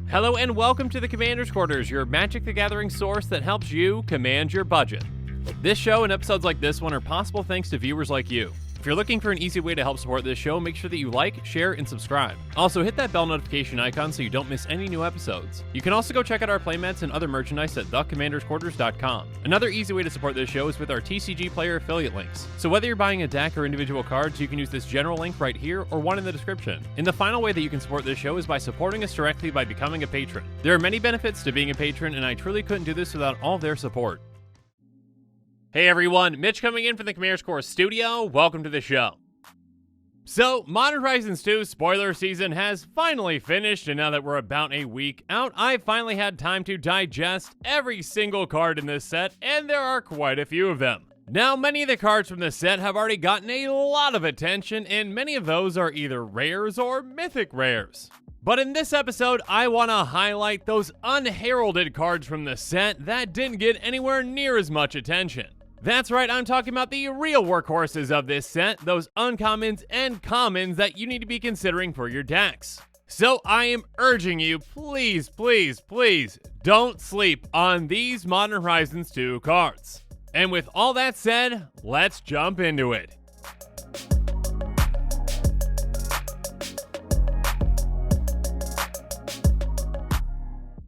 Hello and welcome to the Commander's Quarters, your Magic the Gathering source that helps you command your budget. This show and episodes like this one are possible thanks to viewers like you. If you're looking for an easy way to help support this show, make sure that you like, share, and subscribe. Also, hit that bell notification icon so you don't miss any new episodes. You can also go check out our playmats and other merchandise at thecommandersquarters.com. Another easy way to support this show is with our TCG player affiliate links. So whether you're buying a deck or individual cards, you can use this general link right here or one in the description. And the final way that you can support this show is by supporting us directly by becoming a patron. There are many benefits to being a patron, and I truly couldn't do this without all their support. Hey everyone, Mitch coming in from the Commander's Core studio. Welcome to the show. So, Modern Horizons 2 spoiler season has finally finished, and now that we're about a week out, I've finally had time to digest every single card in this set, and there are quite a few of them. Now, many of the cards from this set have already gotten a lot of attention, and many of those are either rares or mythic rares. But in this episode, I want to highlight those unheralded cards from the set that didn't get anywhere near as much attention. That's right, I'm talking about the real workhorses of this set, those uncommons and commons that you need to be considering for your decks. So I am urging you, please, please, please, don't sleep on these Modern Horizons 2 cards. And with all that said, let's jump into it.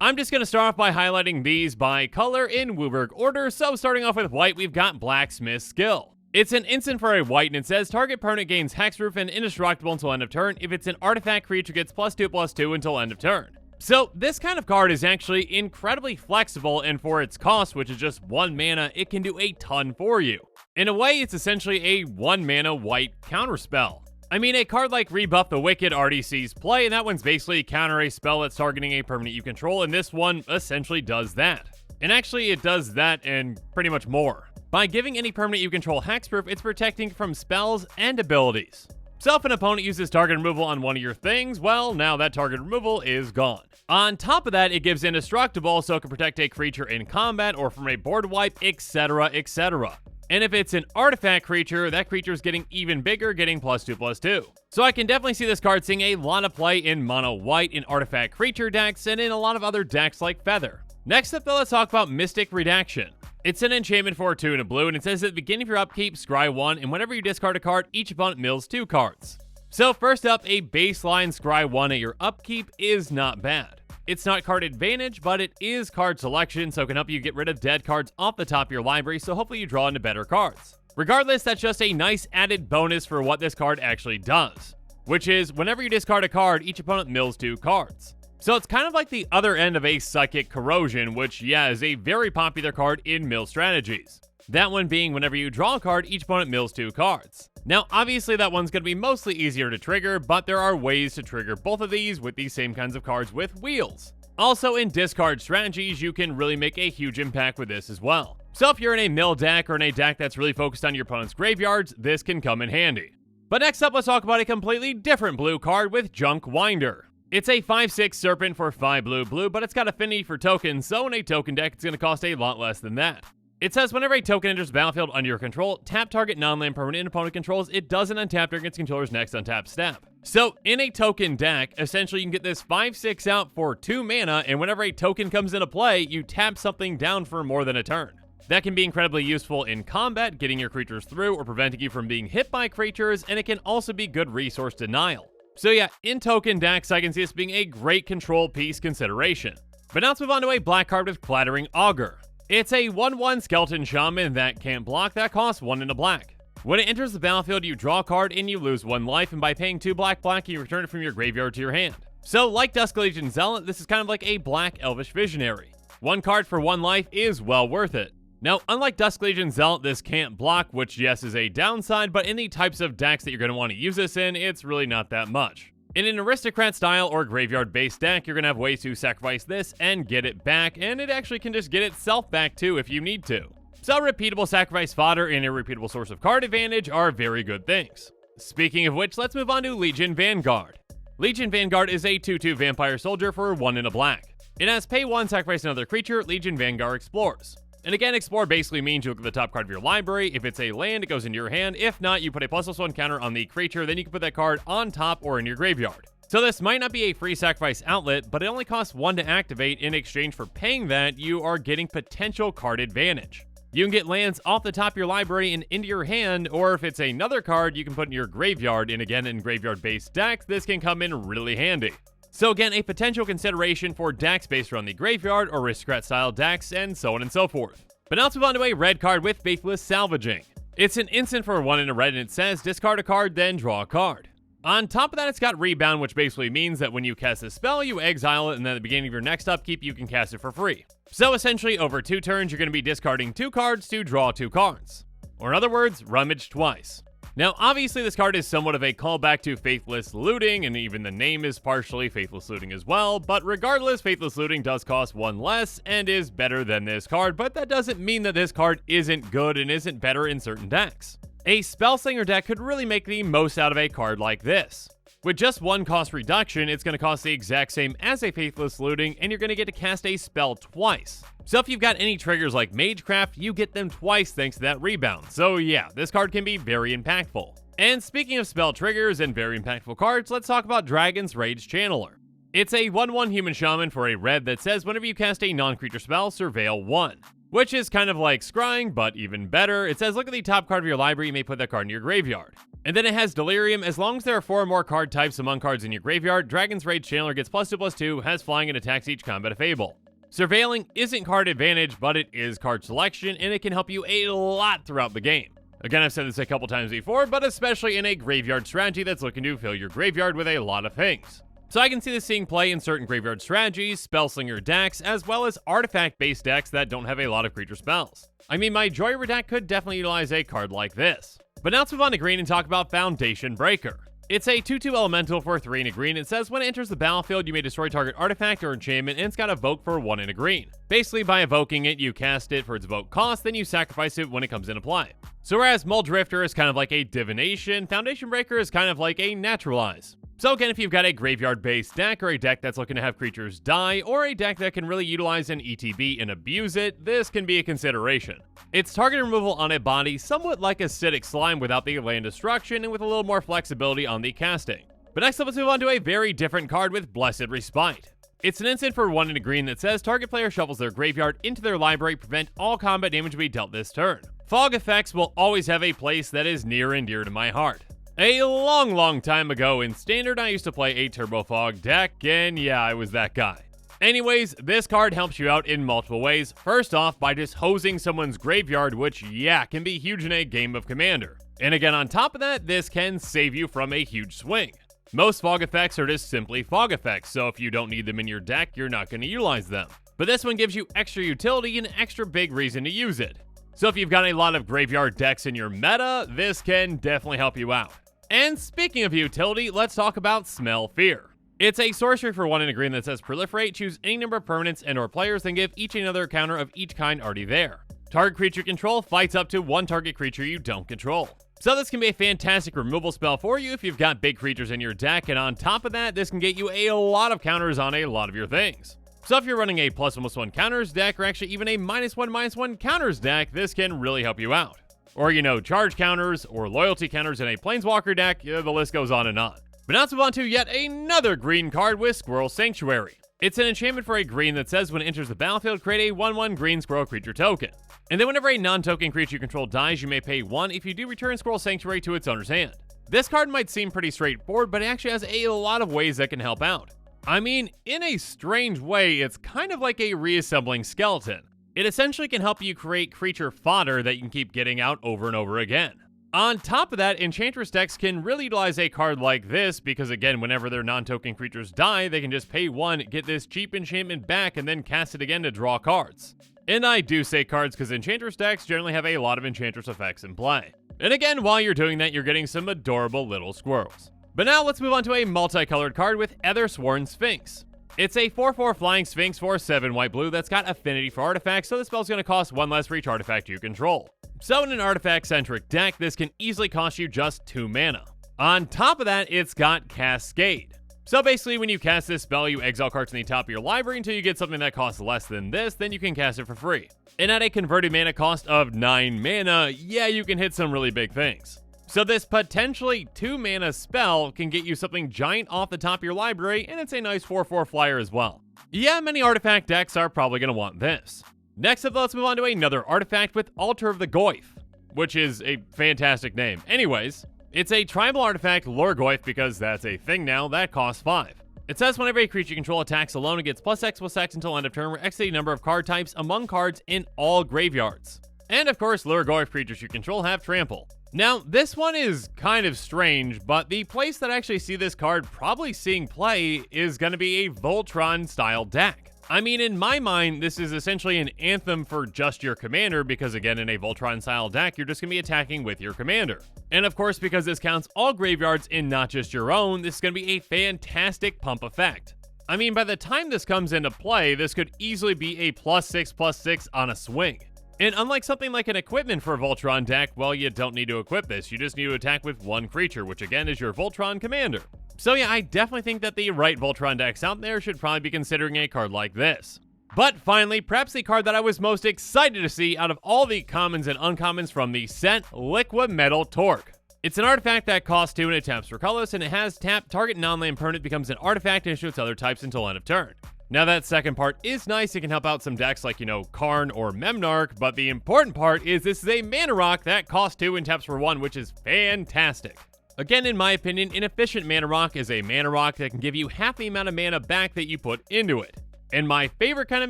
I'm just going to start off by highlighting these by color in Wooburg order, so starting off with white, we've got Blacksmith's Skill. It's an instant for a white, and it says target permanent gains hexproof and indestructible until end of turn. If it's an artifact, creature gets +2/+2 until end of turn. So this kind of card is actually incredibly flexible, and for its cost, which is just 1 mana, it can do a ton for you. In a way, it's essentially a 1 mana white counterspell. I mean, a card like Rebuff the Wicked already sees play, and that one's basically counter a spell that's targeting a permanent you control, and this one essentially does that. And actually, it does that and pretty much more. By giving any permanent you control hexproof, it's protecting from spells and abilities. So if an opponent uses target removal on one of your things, well, now that target removal is gone. On top of that, it gives indestructible, so it can protect a creature in combat or from a board wipe, etc., etc. And if it's an artifact creature, that creature is getting even bigger, getting +2/+2. So I can definitely see this card seeing a lot of play in mono white, in artifact creature decks, and in a lot of other decks like Feather. Next up though, let's talk about Mystic Redaction. It's an enchantment for 2 and a blue, and it says at the beginning of your upkeep, scry 1, and whenever you discard a card, each opponent mills 2 cards. So first up, a baseline scry 1 at your upkeep is not bad. It's not card advantage, but it is card selection, so it can help you get rid of dead cards off the top of your library, so hopefully you draw into better cards. Regardless, that's just a nice added bonus for what this card actually does, which is whenever you discard a card, each opponent mills 2 cards. So it's kind of like the other end of a Psychic Corrosion, which, yeah, is a very popular card in mill strategies. That one being whenever you draw a card, each opponent mills 2 cards. Now, obviously that one's going to be mostly easier to trigger, but there are ways to trigger both of these with these same kinds of cards with wheels. Also, in discard strategies, you can really make a huge impact with this as well. So if you're in a mill deck or in a deck that's really focused on your opponent's graveyards, this can come in handy. But next up, let's talk about a completely different blue card with Junk Winder. It's a 5/6 Serpent for 5 blue, but it's got affinity for tokens, so in a token deck, it's going to cost a lot less than that. It says whenever a token enters the battlefield under your control, tap target non-land permanent opponent controls. It doesn't untap during its controller's next untap step. So in a token deck, essentially you can get this 5/6 out for 2 mana, and whenever a token comes into play, you tap something down for more than a turn. That can be incredibly useful in combat, getting your creatures through or preventing you from being hit by creatures, and it can also be good resource denial. So yeah, in token decks, I can see this being a great control piece consideration. But now let's move on to a black card with Clattering Augur. It's a 1/1 Skeleton Shaman that can't block, that costs 1 and a black. When it enters the battlefield, you draw a card and you lose 1 life, and by paying 2 black, you return it from your graveyard to your hand. So like Dusk Legion Zealot, this is kind of like a black Elvish Visionary. 1 card for 1 life is well worth it. Now, unlike Dusk Legion Zealot, this can't block, which yes is a downside, but in the types of decks that you're going to want to use this in, it's really not that much. In an aristocrat style or graveyard-based deck, you're going to have ways to sacrifice this and get it back, and it actually can just get itself back too if you need to. So repeatable sacrifice fodder and a repeatable source of card advantage are very good things. Speaking of which, let's move on to Legion Vanguard. Legion Vanguard is a 2/2 vampire soldier for 1 and a black. It has pay 1, sacrifice another creature, Legion Vanguard explores. And again, explore basically means you look at the top card of your library. If it's a land, it goes into your hand. If not, you put a +1 counter on the creature, then you can put that card on top or in your graveyard. So this might not be a free sacrifice outlet, but it only costs 1 to activate. In exchange for paying that, you are getting potential card advantage. You can get lands off the top of your library and into your hand, or if it's another card, you can put in your graveyard, and again, in graveyard-based decks, this can come in really handy. So again, a potential consideration for decks based around the graveyard or aristocrat-style decks, and so on and so forth. But now let's move on to a red card with Faithless Salvaging. It's an instant for 1 in a red, and it says discard a card, then draw a card. On top of that, it's got Rebound, which basically means that when you cast a spell, you exile it, and then at the beginning of your next upkeep, you can cast it for free. So essentially, over 2 turns, you're going to be discarding 2 cards to draw 2 cards. Or in other words, rummage twice. Now, obviously, this card is somewhat of a callback to Faithless Looting, and even the name is partially Faithless Looting as well, but regardless, Faithless Looting does cost 1 less and is better than this card, but that doesn't mean that this card isn't good and isn't better in certain decks. A Spellslinger deck could really make the most out of a card like this. With just 1 cost reduction, it's going to cost the exact same as a Faithless Looting, and you're going to get to cast a spell twice. So if you've got any triggers like Magecraft, you get them twice thanks to that Rebound. So yeah, this card can be very impactful. And speaking of spell triggers and very impactful cards, let's talk about Dragon's Rage Channeler. It's a 1/1 human shaman for a red that says whenever you cast a non-creature spell, surveil 1. Which is kind of like Scrying, but even better. It says look at the top card of your library, you may put that card in your graveyard. And then it has Delirium. As long as there are 4 or more card types among cards in your graveyard, Dragon's Rage Channeler gets +2/+2, has flying, and attacks each combat of Fable. Surveilling isn't card advantage, but it is card selection, and it can help you a lot throughout the game. Again, I've said this a couple times before, but especially in a graveyard strategy that's looking to fill your graveyard with a lot of things. So I can see this seeing play in certain graveyard strategies, Spellslinger decks, as well as artifact-based decks that don't have a lot of creature spells. I mean, my Joyride deck could definitely utilize a card like this. But now let's move on to green and talk about Foundation Breaker. It's a 2/2 elemental for 3 in a green. It says when it enters the battlefield, you may destroy target artifact or enchantment, and it's got Evoke for 1 in a green. Basically, by evoking it, you cast it for its evoke cost, then you sacrifice it when it comes into play. So whereas Muldrifter is kind of like a divination, Foundation Breaker is kind of like a naturalize. So again, if you've got a graveyard-based deck or a deck that's looking to have creatures die, or a deck that can really utilize an ETB and abuse it, this can be a consideration. It's target removal on a body, somewhat like Acidic Slime without the land destruction and with a little more flexibility on the casting. But next up, let's move on to a very different card with Blessed Respite. It's an instant for 1 in a green that says target player shuffles their graveyard into their library, prevent all combat damage to be dealt this turn. Fog effects will always have a place that is near and dear to my heart. A long time ago in Standard, I used to play a Turbo Fog deck, and yeah, I was that guy. Anyways, this card helps you out in multiple ways. First off, by just hosing someone's graveyard, which, yeah, can be huge in a game of Commander. And again, on top of that, this can save you from a huge swing. Most fog effects are just simply fog effects, so if you don't need them in your deck, you're not going to utilize them. But this one gives you extra utility and an extra big reason to use it. So if you've got a lot of graveyard decks in your meta, this can definitely help you out. And speaking of utility, let's talk about Smell Fear. It's a sorcery for 1 in a green that says proliferate, choose any number of permanents and or players, then give each another counter of each kind already there. Target creature you control fights up to 1 target creature you don't control. So this can be a fantastic removal spell for you if you've got big creatures in your deck, and on top of that, this can get you a lot of counters on a lot of your things. So if you're running a +1/+1 counters deck, or actually even a -1/-1 counters deck, this can really help you out. Or, you know, charge counters or loyalty counters in a Planeswalker deck, the list goes on and on. But now let's move on to yet another green card with Squirrel Sanctuary. It's an enchantment for a green that says when it enters the battlefield, create a 1/1 green squirrel creature token. And then whenever a non-token creature you control dies, you may pay 1 if you do return Squirrel Sanctuary to its owner's hand. This card might seem pretty straightforward, but it actually has a lot of ways that can help out. I mean, in a strange way, it's kind of like a reassembling skeleton. It essentially can help you create creature fodder that you can keep getting out over and over again. On top of that, Enchantress decks can really utilize a card like this because, again, whenever their non-token creatures die, they can just pay 1, get this cheap enchantment back, and then cast it again to draw cards. And I do say cards because Enchantress decks generally have a lot of Enchantress effects in play. And again, while you're doing that, you're getting some adorable little squirrels. But now let's move on to a multicolored card with Ethersworn Sphinx. It's a 4/4 Flying Sphinx for 7 white-blue that's got affinity for artifacts, so the spell's going to cost 1 less for each artifact you control. So in an artifact-centric deck, this can easily cost you just 2 mana. On top of that, it's got Cascade. So basically, when you cast this spell, you exile cards in the top of your library until you get something that costs less than this, then you can cast it for free. And at a converted mana cost of 9 mana, yeah, you can hit some really big things. So this potentially 2 mana spell can get you something giant off the top of your library, and it's a nice 4/4 flyer as well. Yeah, many artifact decks are probably going to want this. Next up, let's move on to another artifact with Altar of the Goyf, which is a fantastic name. Anyways, it's a tribal artifact, Lurgoyf, because that's a thing now, that costs 5. It says whenever a creature you control attacks alone, it gets +X/+X until end of turn, where X is a number of card types among cards in all graveyards. And of course, Lurgoyf creatures you control have trample. Now, this one is kind of strange, but the place that I actually see this card probably seeing play is going to be a Voltron-style deck. I mean, in my mind, this is essentially an anthem for just your commander, because again, in a Voltron-style deck, you're just going to be attacking with your commander. And of course, because this counts all graveyards and not just your own, this is going to be a fantastic pump effect. I mean, by the time this comes into play, this could easily be a +6/+6 on a swing. And unlike something like an equipment for a Voltron deck, well, you don't need to equip this, you just need to attack with one creature, which again is your Voltron commander. So yeah, I definitely think that the right Voltron decks out there should probably be considering a card like this. But finally, perhaps the card that I was most excited to see out of all the commons and uncommons from the set, Liquimetal Torque. It's an artifact that costs 2 and it taps for colorless, and it has tap, target non-land permanent becomes an artifact and shoots other types until end of turn. Now that second part is nice, it can help out some decks like, Karn or Memnarch, but the important part is this is a mana rock that costs 2 and taps for 1, which is fantastic. Again, in my opinion, an efficient mana rock is a mana rock that can give you half the amount of mana back that you put into it. And my favorite kind of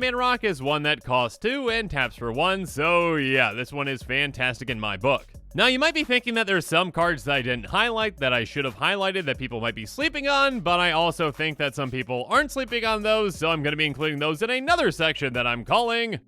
mana rock is one that costs 2 and taps for 1, so yeah, this one is fantastic in my book. Now, you might be thinking that there's some cards that I didn't highlight that I should have highlighted that people might be sleeping on, but I also think that some people aren't sleeping on those, so I'm going to be including those in another section that I'm calling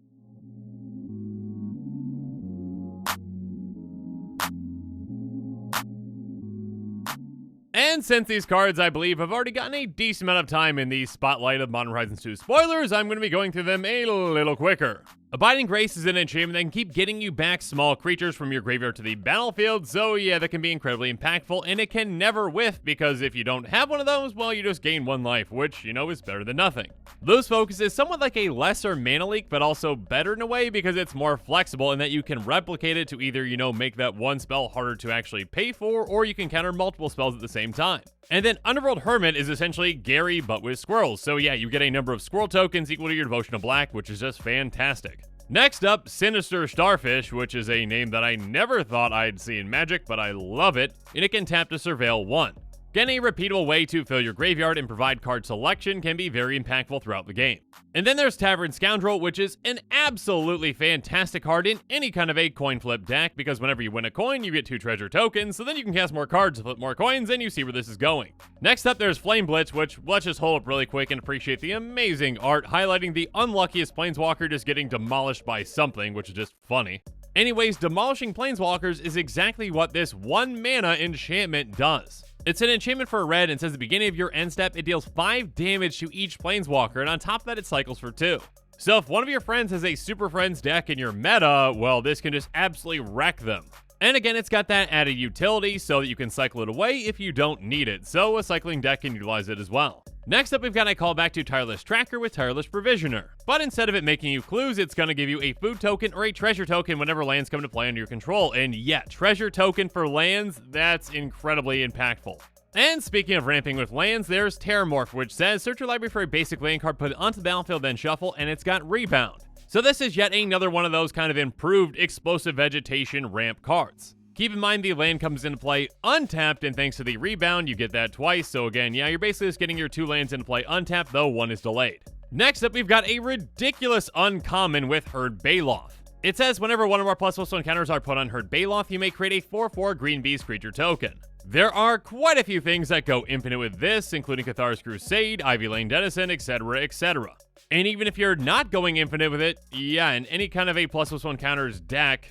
And since these cards, I believe, have already gotten a decent amount of time in the spotlight of Modern Horizons 2 spoilers, I'm going to be going through them a little quicker. Abiding Grace is an enchantment that can keep getting you back small creatures from your graveyard to the battlefield, so yeah, that can be incredibly impactful, and it can never whiff, because if you don't have one of those, well, you just gain 1 life, which, is better than nothing. Lose Focus is somewhat like a lesser mana leak, but also better in a way, because it's more flexible in that you can replicate it to either, make that one spell harder to actually pay for, or you can counter multiple spells at the same time. And then Underworld Hermit is essentially Gary, but with squirrels. So yeah, you get a number of squirrel tokens equal to your Devotion to Black, which is just fantastic. Next up, Sinister Starfish, which is a name that I never thought I'd see in Magic, but I love it, and it can tap to Surveil 1. Again, a repeatable way to fill your graveyard and provide card selection can be very impactful throughout the game. And then there's Tavern Scoundrel, which is an absolutely fantastic card in any kind of a coin flip deck, because whenever you win a coin, you get 2 treasure tokens, so then you can cast more cards to flip more coins, and you see where this is going. Next up, there's Flame Blitz, which let's just hold up really quick and appreciate the amazing art, highlighting the unluckiest Planeswalker just getting demolished by something, which is just funny. Anyways, demolishing Planeswalkers is exactly what this 1 mana enchantment does. It's an enchantment for a red, and says at the beginning of your end step, it deals 5 damage to each Planeswalker, and on top of that, it cycles for 2. So if one of your friends has a Super Friends deck in your meta, well, this can just absolutely wreck them. And again, it's got that added utility so that you can cycle it away if you don't need it, so a cycling deck can utilize it as well. Next up, we've got a callback to Tireless Tracker with Tireless Provisioner. But instead of it making you clues, it's going to give you a food token or a treasure token whenever lands come to play under your control. And yeah, treasure token for lands, that's incredibly impactful. And speaking of ramping with lands, there's Terramorph, which says search your library for a basic land card, put it onto the battlefield, then shuffle, and it's got Rebound. So this is yet another one of those kind of improved explosive vegetation ramp cards. Keep in mind the land comes into play untapped, and thanks to the Rebound, you get that twice, so again, yeah, you're basically just getting your 2 lands into play untapped, though one is delayed. Next up, we've got a ridiculous uncommon with Herd Baloth. It says whenever one of our ++1 counters are put on Herd Baloth, you may create a 4/4 green beast creature token. There are quite a few things that go infinite with this, including Cathar's Crusade, Ivy Lane Denizen, etc, etc. And even if you're not going infinite with it, yeah, in any kind of a ++1 counters deck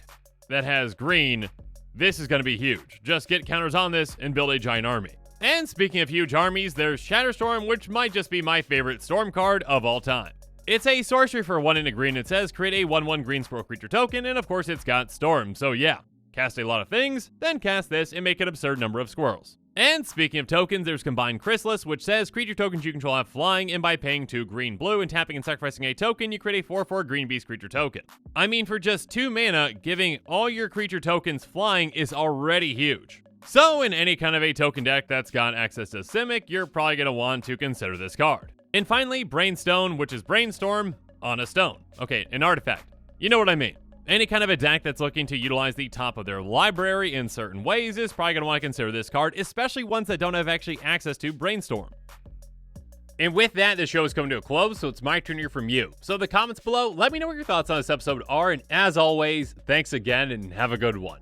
that has green, this is going to be huge. Just get counters on this and build a giant army. And speaking of huge armies, there's Shatterstorm, which might just be my favorite storm card of all time. It's a sorcery for 1 and a green. It says create a 1/1 green squirrel creature token, and of course it's got Storm. So yeah, cast a lot of things, then cast this and make an absurd number of squirrels. And speaking of tokens, there's Combined Chrysalis, which says creature tokens you control have flying, and by paying 2 green-blue and tapping and sacrificing a token, you create a 4/4 green beast creature token. I mean, for just 2 mana, giving all your creature tokens flying is already huge. So in any kind of a token deck that's got access to Simic, you're probably going to want to consider this card. And finally, Brainstone, which is Brainstorm on a stone. Okay, an artifact. You know what I mean. Any kind of a deck that's looking to utilize the top of their library in certain ways is probably going to want to consider this card, especially ones that don't have actually access to Brainstorm. And with that, the show is coming to a close, so it's my turn to hear from you. So in the comments below, let me know what your thoughts on this episode are, and as always, thanks again and have a good one.